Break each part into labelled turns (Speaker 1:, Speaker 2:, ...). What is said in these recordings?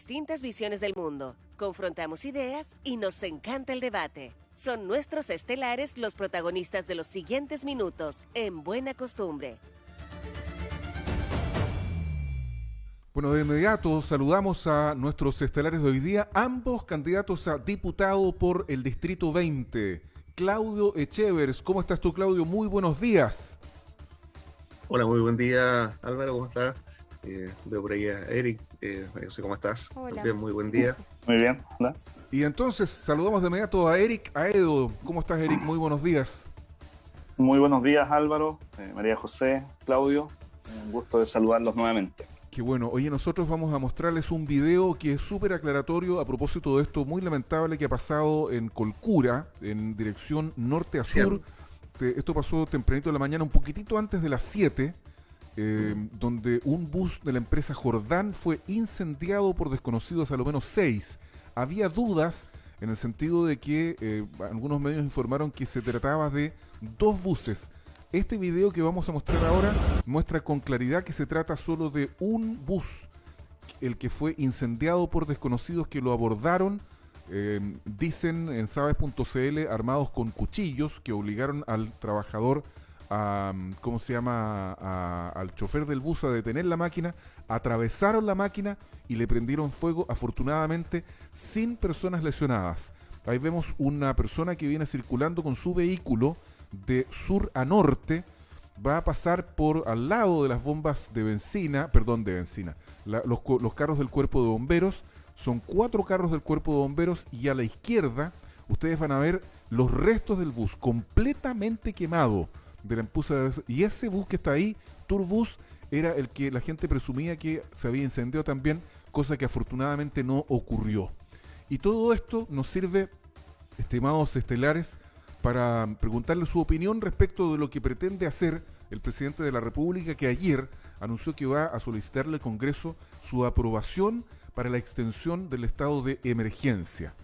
Speaker 1: distintas visiones del mundo, confrontamos ideas y nos encanta el debate. Son nuestros estelares los protagonistas de los siguientes minutos en Buena Costumbre.
Speaker 2: Bueno, de inmediato saludamos a nuestros estelares de hoy día, ambos candidatos a diputado por el Distrito 20. Claudio Echevers, ¿cómo estás tú, Claudio? Muy buenos días.
Speaker 3: Hola, muy buen día, Álvaro, ¿cómo estás? Veo por ahí a Eric, no sé cómo estás.
Speaker 4: Hola.
Speaker 3: También muy buen día.
Speaker 5: Muy bien, ¿no?
Speaker 2: Y entonces saludamos de inmediato a Eric Aedo. ¿Cómo estás, Eric? Muy buenos días.
Speaker 5: Muy buenos días, Álvaro, María José, Claudio. Un gusto de saludarlos nuevamente.
Speaker 2: Qué bueno. Oye, nosotros vamos a mostrarles un video que es súper aclaratorio a propósito de esto muy lamentable que ha pasado en Colcura, en dirección norte a sur. Esto pasó tempranito de la mañana, un poquitito antes de las 7, donde un bus de la empresa Jordán fue incendiado por desconocidos, a lo menos 6. Había dudas en el sentido de que algunos medios informaron que se trataba de 2 buses. Este video que vamos a mostrar ahora muestra con claridad que se trata solo de un bus, el que fue incendiado por desconocidos que lo abordaron, dicen en sabes.cl, armados con cuchillos, que obligaron al trabajador al chofer del bus a detener la máquina, atravesaron la máquina y le prendieron fuego, afortunadamente sin personas lesionadas. Ahí vemos una persona que viene circulando con su vehículo de sur a norte, va a pasar por al lado de las bombas de benzina, los carros del cuerpo de bomberos. Son 4 carros del cuerpo de bomberos y a la izquierda ustedes van a ver los restos del bus completamente quemado de la empuja y ese bus que está ahí, Turbus, era el que la gente presumía que se había incendiado también, cosa que afortunadamente no ocurrió. Y todo esto nos sirve, estimados estelares, para preguntarle su opinión respecto de lo que pretende hacer el presidente de la República, que ayer anunció que va a solicitarle al Congreso su aprobación para la extensión del estado de emergencia.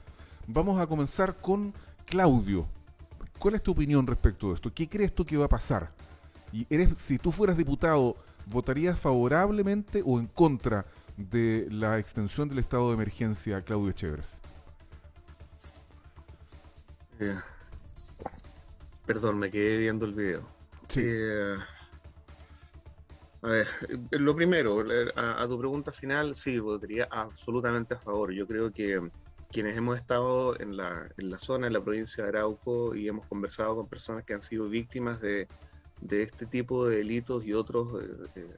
Speaker 2: Vamos a comenzar con Claudio. ¿Cuál es tu opinión respecto de esto? ¿Qué crees tú que va a pasar? Y si tú fueras diputado, ¿votarías favorablemente o en contra de la extensión del estado de emergencia, Claudio Echevers?
Speaker 3: Perdón, me quedé viendo el video.
Speaker 2: Sí.
Speaker 3: A ver, lo primero, a tu pregunta final, sí, votaría absolutamente a favor. Yo creo que quienes hemos estado en la zona, en la provincia de Arauco, y hemos conversado con personas que han sido víctimas de este tipo de delitos y otros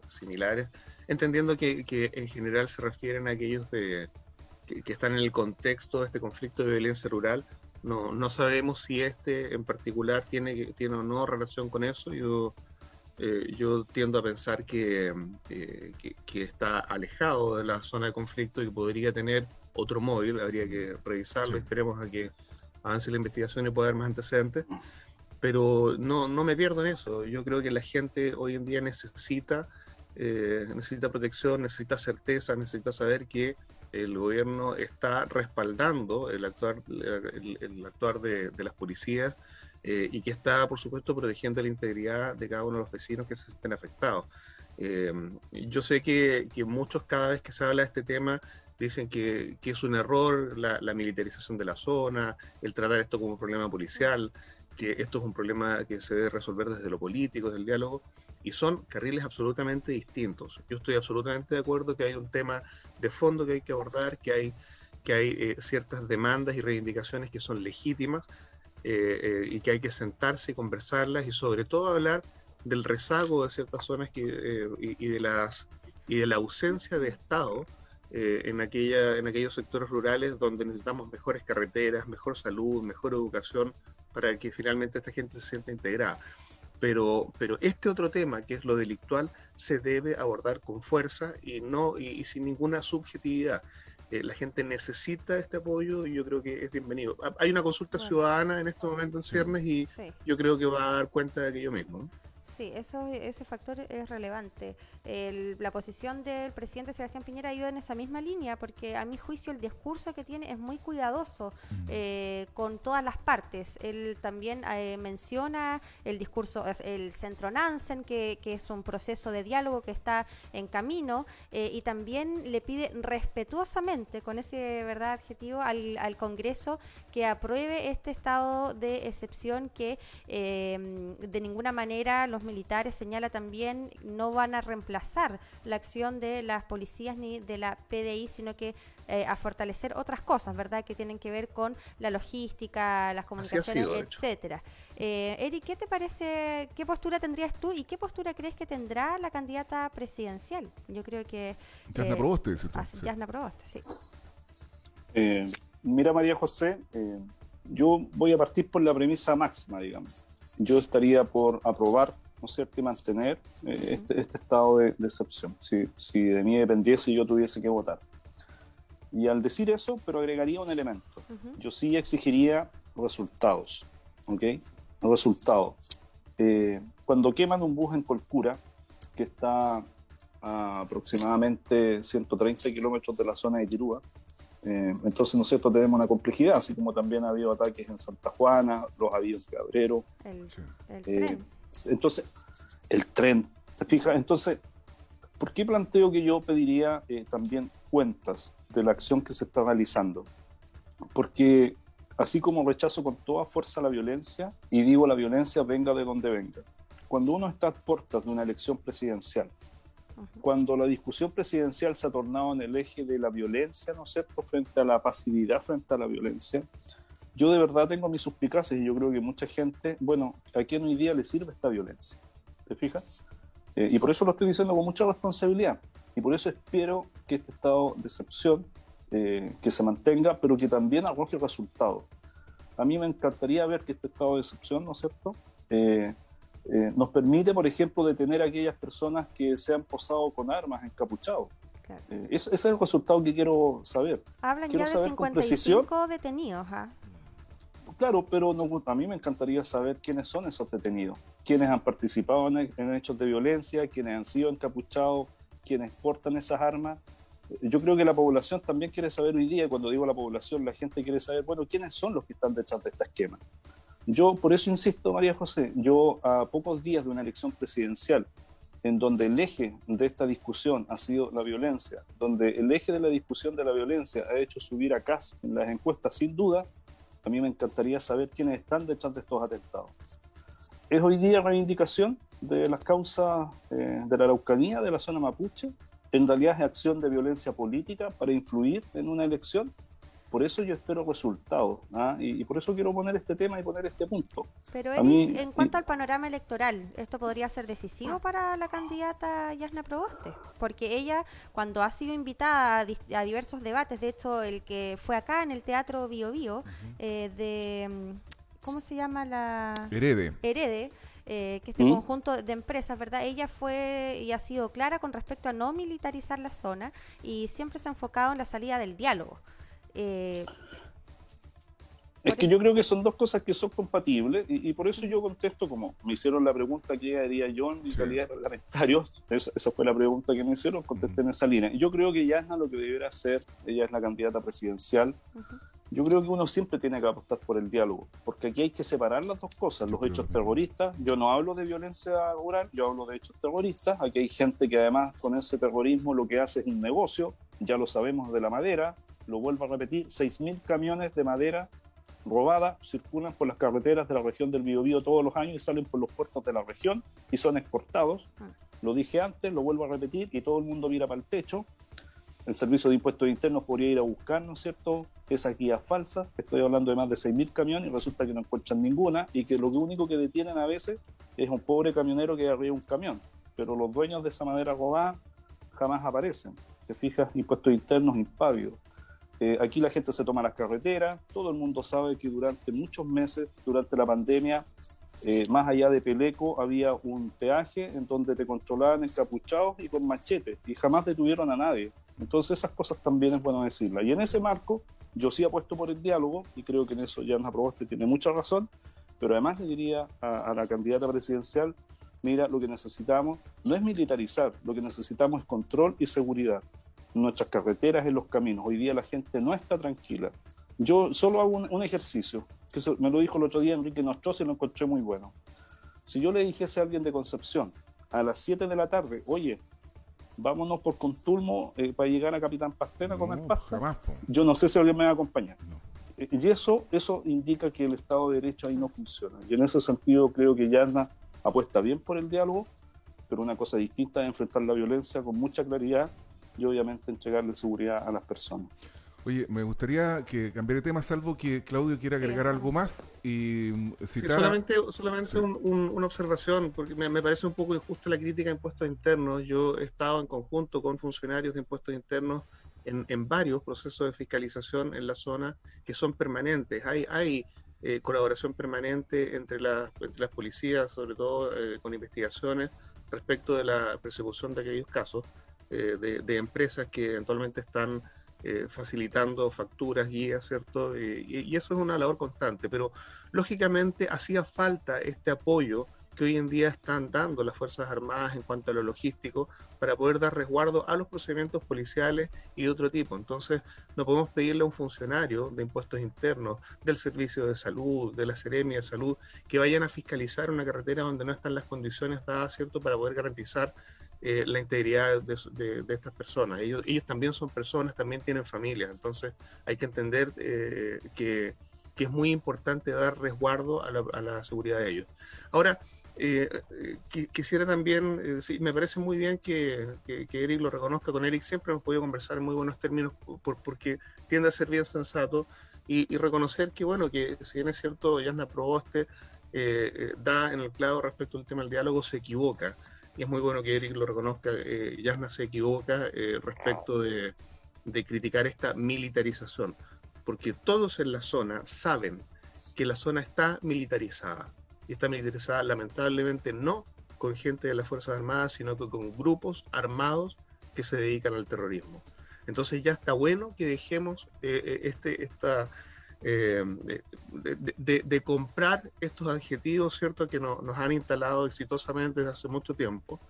Speaker 3: similares, entendiendo que en general se refieren a aquellos que están en el contexto de este conflicto de violencia rural. No sabemos si este en particular tiene o no relación con eso. Yo tiendo a pensar que está alejado de la zona de conflicto y que podría tener otro móvil. Habría que revisarlo. Sí. Esperemos a que avance la investigación y pueda haber más antecedentes. Pero no me pierdo en eso. Yo creo que la gente hoy en día necesita protección, necesita certeza, necesita saber que el gobierno está respaldando el actuar de las policías y que está, por supuesto, protegiendo la integridad de cada uno de los vecinos que se estén afectados. Yo sé que muchos, cada vez que se habla de este tema, dicen que es un error la militarización de la zona, el tratar esto como un problema policial, que esto es un problema que se debe resolver desde lo político, desde el diálogo, y son carriles absolutamente distintos. Yo estoy absolutamente de acuerdo que hay un tema de fondo que hay que abordar, que hay ciertas demandas y reivindicaciones que son legítimas y que hay que sentarse y conversarlas y sobre todo hablar del rezago de ciertas zonas y de la ausencia de Estado en aquellos sectores rurales donde necesitamos mejores carreteras, mejor salud, mejor educación para que finalmente esta gente se sienta integrada. Pero este otro tema, que es lo delictual, se debe abordar con fuerza y sin ninguna subjetividad. La gente necesita este apoyo y yo creo que es bienvenido. Hay una consulta ciudadana en este momento en ciernes y yo creo que va a dar cuenta de aquello mismo.
Speaker 4: Sí, ese factor es relevante. La posición del presidente Sebastián Piñera ha ido en esa misma línea, porque a mi juicio el discurso que tiene es muy cuidadoso con todas las partes. Él también menciona el discurso, el Centro Nansen, que es un proceso de diálogo que está en camino, y también le pide respetuosamente, con ese adjetivo, al Congreso que apruebe este estado de excepción que de ninguna manera los militares, señala también, no van a reemplazar la acción de las policías ni de la PDI, sino que a fortalecer otras cosas, ¿verdad? Que tienen que ver con la logística, las comunicaciones, etcétera. Eric, ¿qué te parece? ¿Qué postura tendrías tú y qué postura crees que tendrá la candidata presidencial? Yo creo que
Speaker 2: Jasna Proboste,
Speaker 4: Jasna Proboste, sí.
Speaker 5: Mira, María José, yo voy a partir por la premisa máxima, digamos. Yo estaría por aprobar, ¿no es cierto?, y mantener este estado de excepción, si de mí dependiese y yo tuviese que votar. Y al decir eso, pero agregaría un elemento. Yo sí exigiría resultados, ¿ok? Resultados. Cuando queman un bus en Colcura, que está a aproximadamente 130 kilómetros de la zona de Quirúa, entonces, ¿no es cierto?, tenemos una complejidad, así como también ha habido ataques en Santa Juana, los ha habido en Cabrero.
Speaker 4: El tren.
Speaker 5: Entonces, el tren, ¿te fijas? Entonces, ¿por qué planteo que yo pediría también cuentas de la acción que se está realizando? Porque así como rechazo con toda fuerza la violencia, y digo la violencia venga de donde venga, cuando uno está a puertas de una elección presidencial, cuando la discusión presidencial se ha tornado en el eje de la violencia, ¿no es cierto?, frente a la pasividad frente a la violencia, yo de verdad tengo mis suspicacias y yo creo que mucha gente, bueno, ¿a quién hoy día le sirve esta violencia? ¿Te fijas? Y por eso lo estoy diciendo con mucha responsabilidad y por eso espero que este estado de excepción que se mantenga, pero que también arroje resultados. A mí me encantaría ver que este estado de excepción, ¿no es cierto?, nos permite, por ejemplo, detener a aquellas personas que se han posado con armas, encapuchados. Claro. Ese es el resultado que quiero saber.
Speaker 4: Hablan
Speaker 5: quiero
Speaker 4: ya de 55 detenidos.
Speaker 5: Claro, pero a mí me encantaría saber quiénes son esos detenidos, quiénes han participado en hechos de violencia, quiénes han sido encapuchados, quiénes portan esas armas. Yo creo que la población también quiere saber hoy día, y cuando digo la población, la gente quiere saber, bueno, quiénes son los que están detrás de esta esquema. Yo por eso insisto, María José, yo a pocos días de una elección presidencial, en donde el eje de esta discusión ha sido la violencia, donde el eje de la discusión de la violencia ha hecho subir a Kast en las encuestas sin duda, a mí me encantaría saber quiénes están detrás de estos atentados. ¿Es hoy día reivindicación de las causas de la Araucanía, de la zona mapuche? ¿En realidad es acción de violencia política para influir en una elección? Por eso yo espero resultados, y por eso quiero poner este tema y poner este punto.
Speaker 4: Pero Eric, en cuanto al panorama electoral, ¿esto podría ser decisivo para la candidata Jasna Proboste? Porque ella, cuando ha sido invitada a diversos debates, de hecho el que fue acá en el Teatro Bio Bio, ¿cómo se llama la...? Herede. Que este conjunto de empresas, ¿verdad? Ella fue y ha sido clara con respecto a no militarizar la zona y siempre se ha enfocado en la salida del diálogo.
Speaker 5: Es que yo creo que son dos cosas que son compatibles y por eso yo contesto como me hicieron la pregunta que haría yo en mi calidad de parlamentario. Esa fue la pregunta que me hicieron, contesté en esa línea. Yo creo que Jasna lo que debiera hacer, ella es la candidata presidencial. Yo creo que uno siempre tiene que apostar por el diálogo, porque aquí hay que separar las dos cosas, los hechos terroristas. Yo no hablo de violencia rural, yo hablo de hechos terroristas. Aquí hay gente que además con ese terrorismo lo que hace es un negocio, ya lo sabemos de la madera, lo vuelvo a repetir, 6.000 camiones de madera robada circulan por las carreteras de la región del Biobío todos los años y salen por los puertos de la región y son exportados. Lo dije antes, lo vuelvo a repetir y todo el mundo mira para el techo. El Servicio de Impuestos Internos podría ir a buscar, ¿no es cierto?, esas guías falsas. Estoy hablando de más de 6.000 camiones y resulta que no encuentran ninguna y que lo único que detienen a veces es un pobre camionero que arriba un camión. Pero los dueños de esa madera robada jamás aparecen. Te fijas, Impuestos Internos impávidos. Aquí la gente se toma las carreteras, todo el mundo sabe que durante muchos meses, durante la pandemia, más allá de Peleco, había un peaje en donde te controlaban encapuchados y con machetes, y jamás detuvieron a nadie. Entonces esas cosas también es bueno decirlas. Y en ese marco, yo sí apuesto por el diálogo, y creo que en eso Jasna Proboste tiene mucha razón, pero además le diría a la candidata presidencial, mira, lo que necesitamos no es militarizar, lo que necesitamos es control y seguridad en nuestras carreteras, en los caminos. Hoy día la gente no está tranquila. Yo solo hago un ejercicio, que me lo dijo el otro día Enrique Nostroza y lo encontré muy bueno. Si yo le dijese a alguien de Concepción a las 7 de la tarde, oye, vámonos por Contulmo para llegar a Capitán Pastera a comer pasta,
Speaker 2: jamás, po.
Speaker 5: yo no sé si alguien me va a acompañar.
Speaker 2: No.
Speaker 5: Y eso indica que el Estado de Derecho ahí no funciona. Y en ese sentido creo que Yarna apuesta bien por el diálogo, pero una cosa distinta es enfrentar la violencia con mucha claridad y obviamente entregarle seguridad a las personas.
Speaker 2: Oye, me gustaría que cambiar de tema, salvo que Claudio quiera agregar algo más y citar...
Speaker 3: Solamente una observación, porque me parece un poco injusta la crítica a impuestos internos. Yo he estado en conjunto con funcionarios de impuestos internos en varios procesos de fiscalización en la zona que son permanentes. Hay colaboración permanente entre las policías, sobre todo con investigaciones respecto de la persecución de aquellos casos de empresas que eventualmente están facilitando facturas, guías, ¿cierto? Y eso es una labor constante, pero lógicamente hacía falta este apoyo que hoy en día están dando las Fuerzas Armadas en cuanto a lo logístico para poder dar resguardo a los procedimientos policiales y de otro tipo. Entonces, no podemos pedirle a un funcionario de impuestos internos, del Servicio de Salud, de la Seremia de Salud, que vayan a fiscalizar una carretera donde no están las condiciones dadas, ¿cierto?, para poder garantizar la integridad de estas personas. Ellos también son personas, también tienen familias, entonces hay que entender que es muy importante dar resguardo a la seguridad de ellos. Ahora, quisiera también, sí, me parece muy bien que Eric lo reconozca. Con Eric siempre hemos podido conversar en muy buenos términos porque tiende a ser bien sensato y reconocer que, bueno, que si bien es cierto, Jasna Proboste da en el clavo respecto al tema del diálogo, se equivoca. Y es muy bueno que Eric lo reconozca. Jasna se equivoca respecto de criticar esta militarización, porque todos en la zona saben que la zona está militarizada, y está militarizada lamentablemente no con gente de las Fuerzas Armadas, sino que con grupos armados que se dedican al terrorismo. Entonces ya está bueno que dejemos de comprar estos adjetivos, ¿cierto?, que nos han instalado exitosamente desde hace mucho tiempo,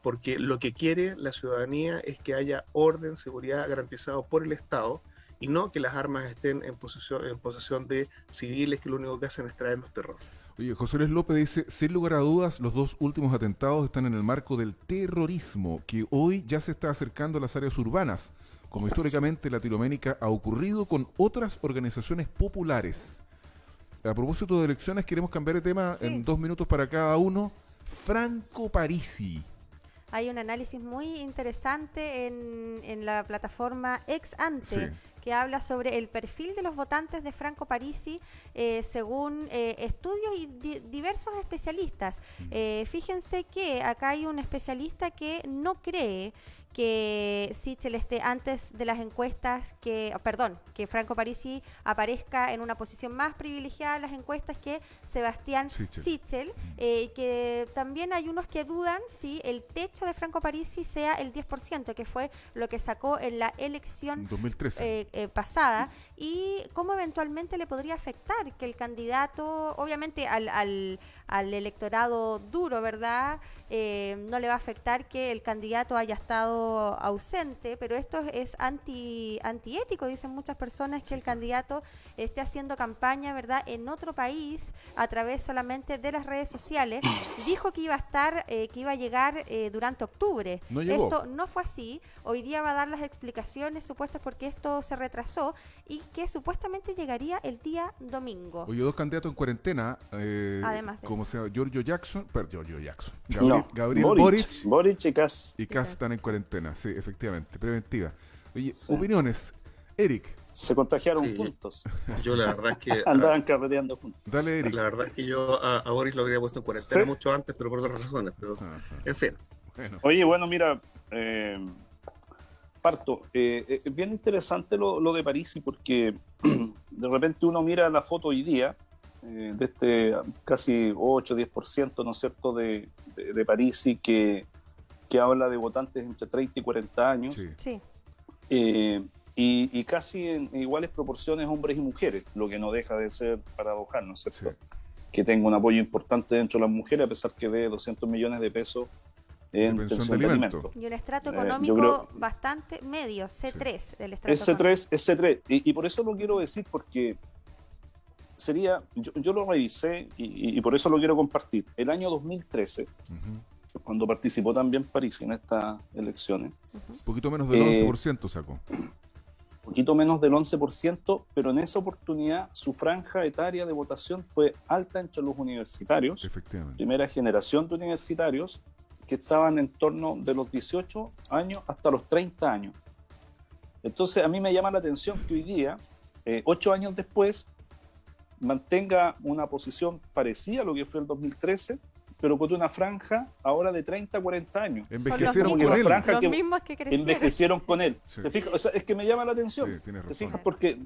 Speaker 3: porque lo que quiere la ciudadanía es que haya orden, seguridad garantizado por el Estado, y no que las armas estén en posesión de civiles que lo único que hacen es traernos terror.
Speaker 2: Oye, José Luis López dice, sin lugar a dudas, los dos últimos atentados están en el marco del terrorismo, que hoy ya se está acercando a las áreas urbanas, como históricamente en Latinoamérica ha ocurrido con otras organizaciones populares. A propósito de elecciones, queremos cambiar de tema en 2 minutos para cada uno. Franco Parisi.
Speaker 4: Hay un análisis muy interesante en la plataforma Ex Ante, que habla sobre el perfil de los votantes de Franco Parisi según estudios y diversos especialistas. Fíjense que acá hay un especialista que no cree que Sichel esté antes de las encuestas, que Franco Parisi aparezca en una posición más privilegiada en las encuestas que Sebastián Sichel, que también hay unos que dudan si el techo de Franco Parisi sea el 10%, que fue lo que sacó en la elección
Speaker 2: 2013
Speaker 4: pasada, y cómo eventualmente le podría afectar que el candidato, obviamente al electorado duro, ¿verdad? No le va a afectar que el candidato haya estado ausente, pero esto es antiético, dicen muchas personas, que el candidato esté haciendo campaña, ¿verdad?, en otro país a través solamente de las redes sociales. Dijo que iba a estar, que iba a llegar durante octubre.
Speaker 2: No llegó.
Speaker 4: Esto no fue así. Hoy día va a dar las explicaciones supuestas porque esto se retrasó y que supuestamente llegaría el día domingo.
Speaker 2: Oye, 2 candidatos en cuarentena,
Speaker 4: Además de
Speaker 2: como
Speaker 4: eso.
Speaker 2: sea Giorgio Jackson, Gabriel
Speaker 5: Boric y Kass.
Speaker 2: y Kass están en cuarentena, sí, efectivamente, preventiva. Oye, opiniones. Eric.
Speaker 5: Se contagiaron juntos.
Speaker 3: Yo la verdad es que...
Speaker 5: Andaban carreteando juntos.
Speaker 2: Dale, Eric.
Speaker 3: La verdad es que yo a Boris lo habría puesto en cuarentena mucho antes, pero por otras razones. Pero, en fin.
Speaker 2: Bueno.
Speaker 5: Oye, bueno, mira, parto. Es bien interesante lo de Parisi, porque de repente uno mira la foto hoy día, de este casi 8-10%, ¿no es cierto?, de Parisi, que habla de votantes entre 30 y 40 años.
Speaker 4: Sí.
Speaker 5: Y casi en iguales proporciones hombres y mujeres, lo que no deja de ser paradojal, ¿no es cierto? que tenga un apoyo importante dentro de las mujeres, a pesar que dé 200 millones de pesos en pensión de alimentos.
Speaker 4: Y un estrato
Speaker 5: Yo
Speaker 4: económico
Speaker 5: creo-
Speaker 4: bastante medio, C3,
Speaker 2: Sí.
Speaker 4: el estrato
Speaker 5: Es C3. Y por eso lo quiero decir, porque sería, yo lo revisé y por eso lo quiero compartir. El año 2013, cuando participó también París en estas elecciones,
Speaker 4: económico.
Speaker 2: Un poquito menos del 11% sacó.
Speaker 5: poquito menos del 11%, pero en esa oportunidad su franja etaria de votación fue alta entre los universitarios,
Speaker 2: Efectivamente.
Speaker 5: primera generación de universitarios, que estaban en torno de los 18 años hasta los 30 años. Entonces a mí me llama la atención que hoy día, 8 años después, mantenga una posición parecida a lo que fue el 2013, pero con una franja ahora de 30 a 40 años.
Speaker 2: Envejecieron
Speaker 5: mismos,
Speaker 2: con
Speaker 5: la
Speaker 2: él.
Speaker 5: franja
Speaker 4: Los
Speaker 5: que
Speaker 4: mismos que crecieron.
Speaker 5: envejecieron con él.
Speaker 2: Sí.
Speaker 5: ¿Te fijas? O sea, es que me llama la atención.
Speaker 2: Sí, tienes
Speaker 5: ¿Te
Speaker 2: razón.
Speaker 5: fijas? Porque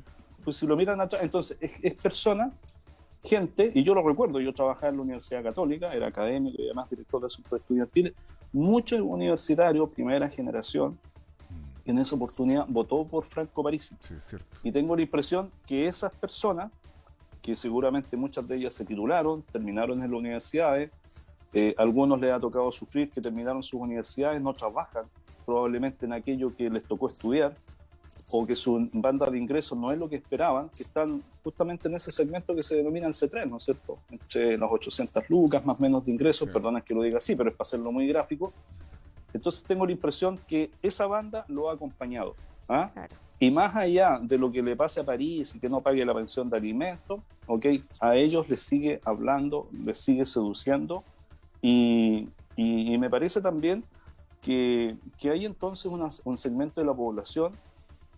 Speaker 5: pues, si lo miran atrás, entonces es persona, gente, y yo lo recuerdo, yo trabajaba en la Universidad Católica, era académico y además director de asuntos estudiantiles, muchos universitarios, primera generación, en esa oportunidad votó por Franco Parisi.
Speaker 2: Sí, es cierto.
Speaker 5: Y tengo la impresión que esas personas, que seguramente muchas de ellas se titularon, terminaron en las universidades, algunos les ha tocado sufrir que terminaron sus universidades, no trabajan probablemente en aquello que les tocó estudiar, o que su banda de ingresos no es lo que esperaban, que están justamente en ese segmento que se denomina el C3, ¿no es cierto? Entre las 800 lucas más o menos de ingresos,
Speaker 2: Sí.
Speaker 5: perdona que lo diga así, pero es para hacerlo muy gráfico. Entonces tengo la impresión que esa banda lo ha acompañado. ¿Ah?
Speaker 4: Claro.
Speaker 5: Y más allá de lo que le pase a París y que no pague la pensión de alimentos, ¿okay? A ellos les sigue hablando, les sigue seduciendo y me parece también que hay entonces un segmento de la población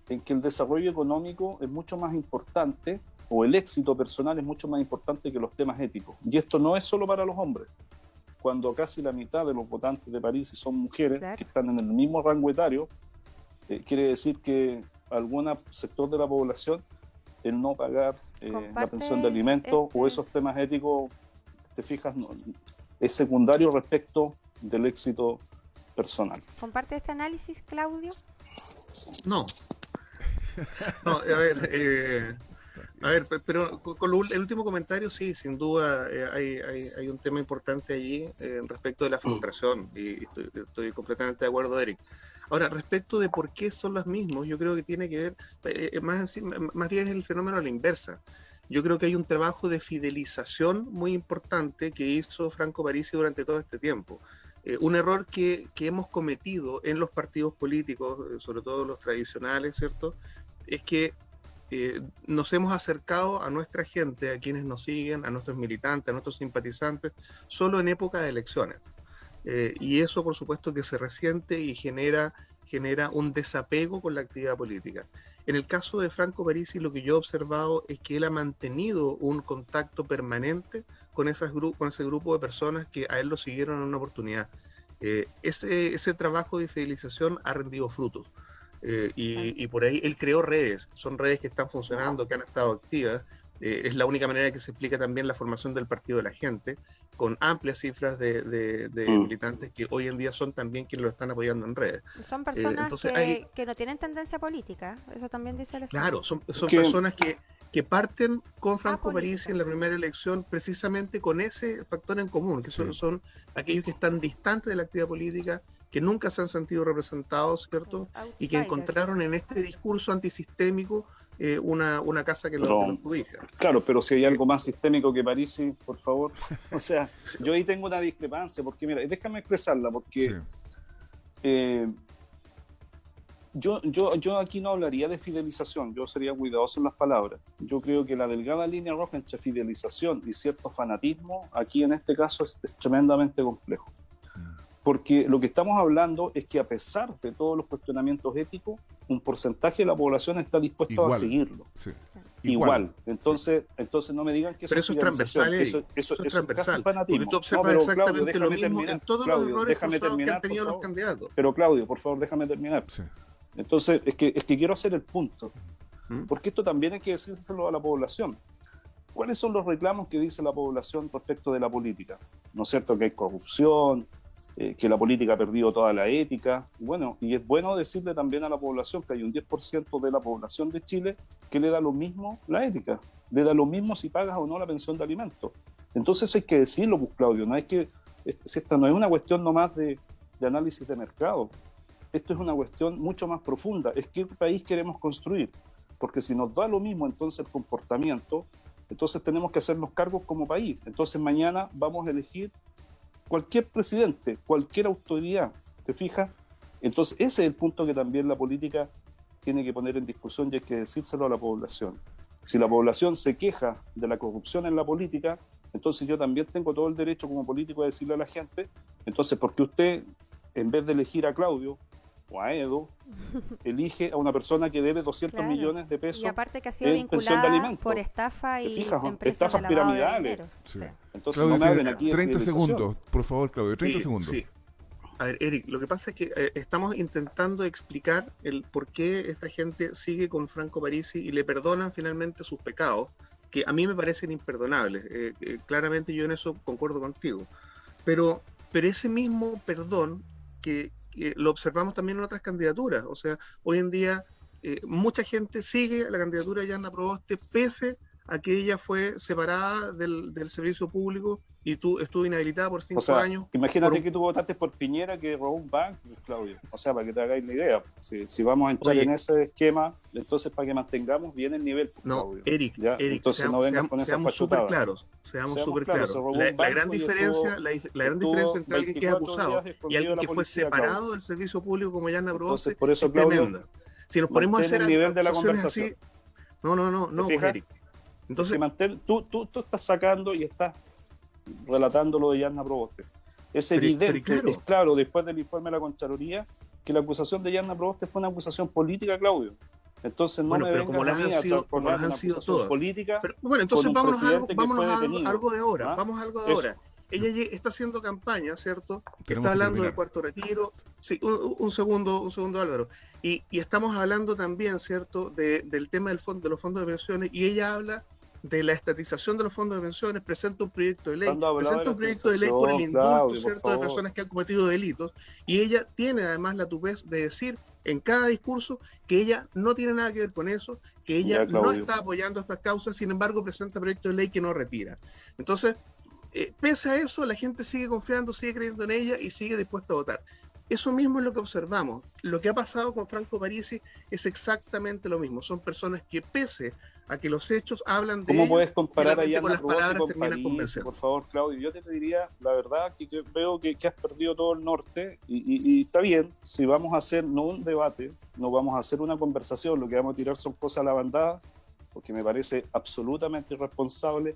Speaker 5: en que el desarrollo económico es mucho más importante, o el éxito personal es mucho más importante que los temas éticos. Y esto no es solo para los hombres. Cuando casi la mitad de los votantes de París son mujeres,
Speaker 4: Claro.
Speaker 5: que están en el mismo rango etario, quiere decir que algún sector de la población, el no pagar la
Speaker 4: ¿Compartes
Speaker 5: pensión de alimentos o esos temas éticos, te fijas, es secundario respecto del éxito personal.
Speaker 4: ¿Comparte este análisis, Claudio?
Speaker 3: No. No, a ver, pero con el último comentario, sí, sin duda hay un tema importante allí respecto de la frustración, y estoy completamente de acuerdo, Eric. Ahora, respecto de por qué son los mismos, yo creo que tiene que ver, más bien es el fenómeno a la inversa. Yo creo que hay un trabajo de fidelización muy importante que hizo Franco Parisi durante todo este tiempo. Un error que hemos cometido en los partidos políticos, sobre todo los tradicionales, ¿cierto? Es que nos hemos acercado a nuestra gente, a quienes nos siguen, a nuestros militantes, a nuestros simpatizantes, solo en época de elecciones. Y eso, por supuesto, que se resiente y genera un desapego con la actividad política. En el caso de Franco Parisi, lo que yo he observado es que él ha mantenido un contacto permanente con ese grupo de personas que a él lo siguieron en una oportunidad. Ese trabajo de fidelización ha rendido frutos. Y por ahí él creó redes, son redes que están funcionando, que han estado activas. Es la única manera que se explica también la formación del Partido de la Gente, con amplias cifras de militantes que hoy en día son también quienes lo están apoyando en redes.
Speaker 4: Son personas
Speaker 3: entonces
Speaker 4: que no tienen tendencia política, eso también dice el estudio.
Speaker 3: Claro, son personas que parten con Franco Parisi
Speaker 4: políticas.
Speaker 3: en la primera elección precisamente con ese factor en común, que son aquellos que están distantes de la actividad política, que nunca se han sentido representados, ¿cierto? Y que encontraron en este discurso antisistémico una casa que los cobija.
Speaker 5: Claro, pero si hay algo más sistémico que Parisi, por favor. O sea, yo ahí tengo una discrepancia, porque mira, déjame expresarla, porque yo aquí no hablaría de fidelización, yo sería cuidadoso en las palabras. Yo creo que la delgada línea roja entre fidelización y cierto fanatismo, aquí en este caso es tremendamente complejo. Porque lo que estamos hablando es que a pesar de todos los cuestionamientos éticos, un porcentaje de la población está dispuesto a seguirlo.
Speaker 2: Sí.
Speaker 5: Igual. Entonces no me digan que
Speaker 3: pero eso es transversal,
Speaker 5: eso es transversal.
Speaker 3: Porque tú observas exactamente lo mismo en todos los errores que han tenido los candidatos.
Speaker 5: Pero Claudio, por favor, déjame terminar.
Speaker 2: Sí.
Speaker 5: Entonces, es que quiero hacer el punto. Porque esto también hay que decírselo a la población. ¿Cuáles son los reclamos que dice la población respecto de la política? ¿No es cierto que hay corrupción? Que la política ha perdido toda la ética. Bueno, y es bueno decirle también a la población que hay un 10% de la población de Chile que le da lo mismo la ética, le da lo mismo si pagas o no la pensión de alimentos. Entonces hay que decirlo, pues, Claudio, no es que esta no es una cuestión nomás de análisis de mercado. Esto es una cuestión mucho más profunda. Es qué país queremos construir. Porque si nos da lo mismo entonces el comportamiento, entonces tenemos que hacernos cargos como país. Entonces mañana vamos a elegir cualquier presidente, cualquier autoridad, ¿te fijas? Entonces ese es el punto que también la política tiene que poner en discusión y hay que decírselo a la población. Si la población se queja de la corrupción en la política, entonces yo también tengo todo el derecho como político a decirle a la gente, entonces, ¿por qué usted, en vez de elegir a Claudio o a Edo, elige a una persona que debe 200 millones de pesos
Speaker 4: y aparte que ha sido
Speaker 5: en pensión de
Speaker 4: vinculada
Speaker 5: alimentos?
Speaker 4: por estafa y
Speaker 5: estafas piramidales.
Speaker 2: Sí.
Speaker 5: Entonces
Speaker 2: Claudio,
Speaker 5: no me hablen aquí de
Speaker 2: 30
Speaker 5: privatización.
Speaker 2: segundos, por favor, Claudio, 30 segundos.
Speaker 3: Sí. A ver, Eric, lo que pasa es que estamos intentando explicar el por qué esta gente sigue con Franco Parisi y le perdonan finalmente sus pecados, que a mí me parecen imperdonables. Claramente yo en eso concuerdo contigo. Pero ese mismo perdón que lo observamos también en otras candidaturas. O sea, hoy en día mucha gente sigue la candidatura de Yanna Proboste pese a que ella fue separada del servicio público y estuvo inhabilitada por 5 años.
Speaker 5: Imagínate que tú votaste por Piñera que robó un banco, Claudio. O sea, para que te hagáis la idea. Si vamos a entrar en ese esquema, entonces para que mantengamos bien el nivel.
Speaker 3: No, Eric,
Speaker 5: entonces no vengan con esas pachutadas.
Speaker 3: Seamos súper claros. La gran diferencia entre alguien que es acusado y alguien que fue separado del servicio público como Yanna Proboste es tremenda. Si nos ponemos a hacer
Speaker 5: el nivel de la conversación.
Speaker 3: Así, no, Eric.
Speaker 5: Entonces, tú estás sacando y estás relatando lo de Yanna Proboste. Es evidente, es claro, después del informe de la Contraloría, que la acusación de Yanna Proboste fue una acusación política, Claudio. Entonces no me vengan
Speaker 3: como las han sido todas.
Speaker 5: Política.
Speaker 3: Pero, bueno, entonces vámonos a algo de ahora. Vamos a algo de ahora. Ella está haciendo campaña, ¿cierto? Está hablando del Cuarto Retiro. Sí, un segundo, Álvaro. Y estamos hablando también, ¿cierto?, del tema de los fondos de pensiones, y ella habla de la estatización de los fondos de pensiones, presenta un proyecto de ley, por el indulto, ¿cierto?, de personas que han cometido delitos, y ella tiene además la tupez de decir en cada discurso que ella no tiene nada que ver con eso, que ella no está apoyando estas causas, sin embargo presenta proyecto de ley que no retira. Entonces, pese a eso, la gente sigue confiando, sigue creyendo en ella y sigue dispuesta a votar. Eso mismo es lo que observamos. Lo que ha pasado con Franco Parisi es exactamente lo mismo. Son personas que, pese a que los hechos hablan de
Speaker 5: ¿Cómo
Speaker 3: ellos,
Speaker 5: puedes comparar a
Speaker 3: con
Speaker 5: Yanna
Speaker 3: las palabras
Speaker 5: Proboste
Speaker 3: terminan
Speaker 5: con
Speaker 3: convenciendo?
Speaker 5: Por favor, Claudio, yo te diría, la verdad, que veo que has perdido todo el norte y está bien, si vamos a hacer no un debate, no vamos a hacer una conversación, lo que vamos a tirar son cosas a la bandada, porque me parece absolutamente irresponsable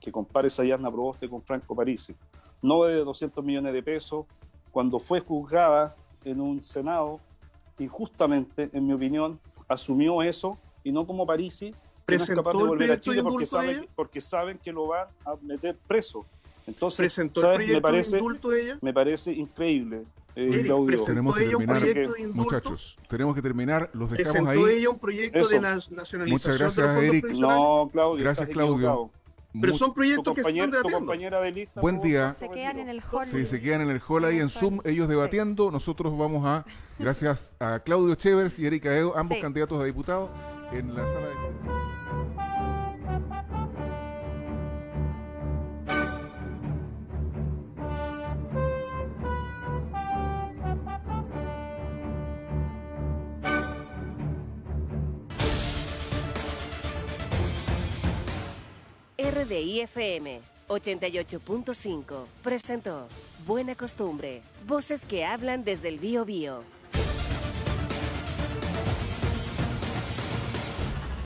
Speaker 5: que compares a Yanna Proboste con Franco Parisi. No de 200 millones de pesos, cuando fue juzgada en un Senado, injustamente, en mi opinión, asumió eso, y no como Parisi, que no es capaz de volver a Chile porque saben que lo van a meter preso. Entonces,
Speaker 3: ¿presentó el proyecto de indulto ella?
Speaker 5: Me parece increíble.
Speaker 3: Claudio,
Speaker 2: tenemos que terminar, muchachos, tenemos que terminar, los dejamos
Speaker 3: ¿presentó
Speaker 2: ahí.
Speaker 3: ella un proyecto de nacionalización?
Speaker 2: Muchas gracias,
Speaker 3: de los fondos
Speaker 2: Eric.
Speaker 3: previsionales?
Speaker 5: No, Claudio.
Speaker 2: Gracias, Claudio.
Speaker 3: Pero son proyectos que están
Speaker 5: tu
Speaker 3: debatiendo.
Speaker 5: compañera de lista.
Speaker 2: Buen día.
Speaker 4: Se quedan en el hall.
Speaker 2: Sí, se quedan en el hall ahí en Zoom, ellos debatiendo. Nosotros vamos gracias a Claudio Chevers y Erika Edo, ambos candidatos a diputados, en la sala de...
Speaker 1: RDI FM 88.5 presentó Buena Costumbre, voces que hablan desde el Bío Bío.